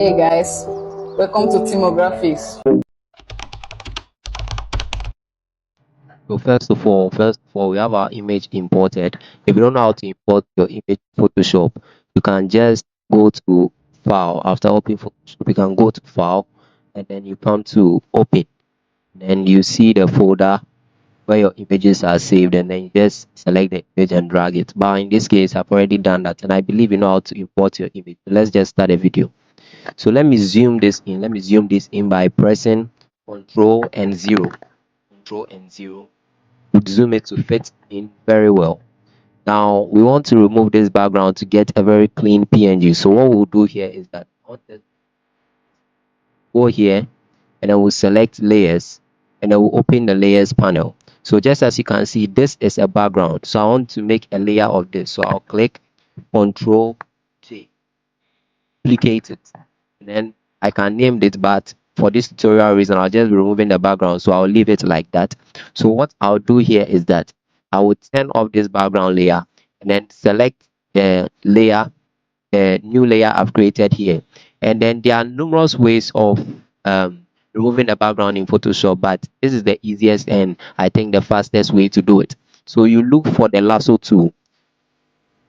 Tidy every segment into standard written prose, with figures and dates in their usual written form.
Hey guys, welcome to Timographics. So first of all, we have our image imported. If you don't know how to import your image in Photoshop, you can just go to File. After opening Photoshop, you can go to File, and then you come to Open. Then you see the folder where your images are saved, and then you just select the image and drag it. But in this case, I've already done that, and I believe you know how to import your image. Let's just start a video. So let me zoom this in. Let me zoom this in by pressing Control and 0. Control and 0 would zoom it to fit in very well. Now we want to remove this background to get a very clean PNG. So what we'll do here is that go here, and then we'll select layers, and then we'll open the layers panel. So just as you can see, this is a background. So I want to make a layer of this. So I'll click Control J, duplicate it, and then I can name it, but for this tutorial reason, I'll just be removing the background, so I'll leave it like that. So what I'll do here is that I will turn off this background layer, and then select the layer, the new layer I've created here. And then there are numerous ways of removing the background in Photoshop, but this is the easiest and I think the fastest way to do it. So you look for the lasso tool,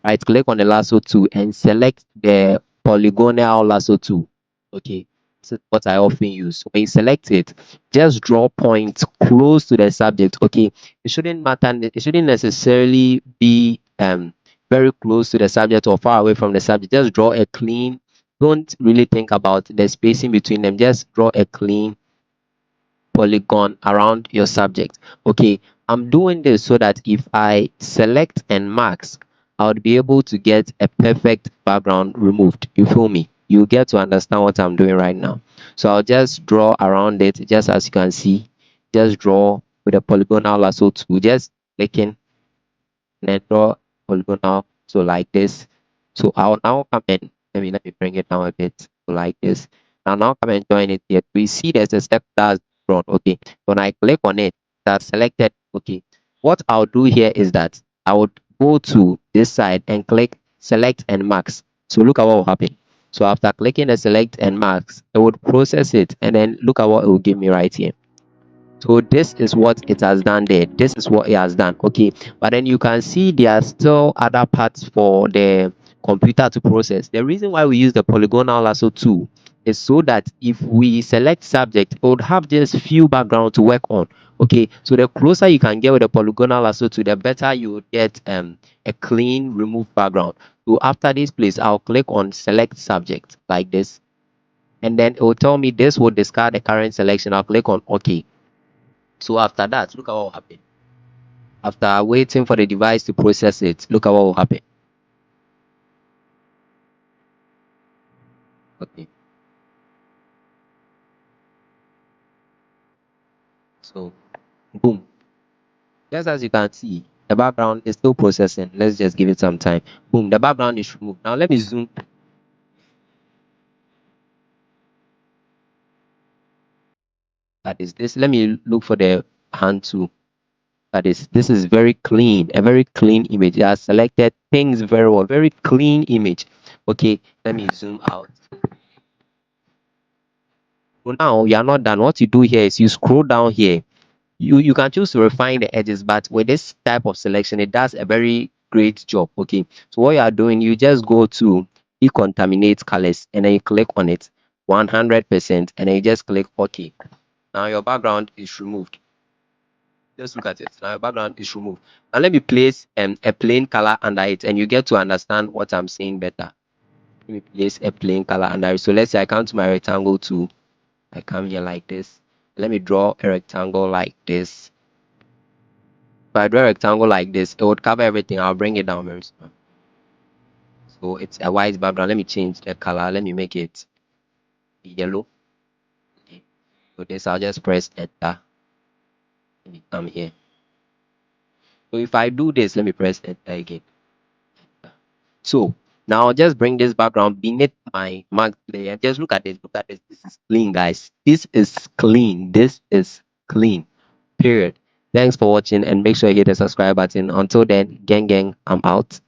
right click on the lasso tool and select the polygonal lasso tool. Okay, this is what I often use. When you select it, just draw points close to the subject. Okay, it shouldn't matter, it shouldn't necessarily be very close to the subject or far away from the subject. Just draw a clean, don't really think about the spacing between them, just draw a clean polygon around your subject. Okay, I'm doing this so that if I select and mask, I would be able to get a perfect background removed. You feel me? You get to understand what I'm doing right now. So I'll just draw around it, just as you can see. Just draw with a polygonal lasso tool, just clicking and then draw polygonal, so like this. So I'll now come and let me bring it down a bit, so like this. Now come and join it here. We see there's a step that's drawn. Okay, when I click on it, that's selected. Okay, what I'll do here is that I would go to this side and click select and max. So look at what will happen. So after clicking the select and max, it would process it, and then look at what it will give me right here. So this is what it has done there. This is what it has done. Okay, but then you can see there are still other parts for the computer to process. The reason why we use the polygonal lasso tool is so that if we select subject, it would have just few background to work on. Okay, so the closer you can get with the polygonal lasso tool, the better you would get a clean remove background. So after this place, I'll click on select subject like this, and then it will tell me this will discard the current selection. I'll click on OK. So after that, look at what will happen. After waiting for the device to process it, look at what will happen. Okay. So boom. Just as you can see, the background is still processing. Let's just give it some time. Boom, the background is removed. Now let me zoom. That is this. Let me look for the hand tool. That is, this is very clean, a very clean image. I selected things very well, very clean image. Okay, let me zoom out. So now you are not done. What you do here is you scroll down here. You can choose to refine the edges, but with this type of selection, it does a very great job. Okay, so what you are doing, you just go to decontaminate colors, and then you click on it 100%, and then you just click OK. Now your background is removed. Just look at it. Now your background is removed. Now let me place a plain color under it, and you get to understand what I'm saying better. Let me place a plain color under it. So let's say I come to my rectangle tool. I come here like this. Let me draw a rectangle like this. If I draw a rectangle like this, it would cover everything. I'll bring it down very soon. So it's a white background. Let me change the color. Let me make it yellow. Okay. So this, I'll just press enter. Let me come here. So if I do this, let me press enter again. So now I'll just bring this background beneath my marked layer. Just look at this. Look at this. This is clean, guys. This is clean. This is clean. Period. Thanks for watching, and make sure you hit the subscribe button. Until then, gang, I'm out.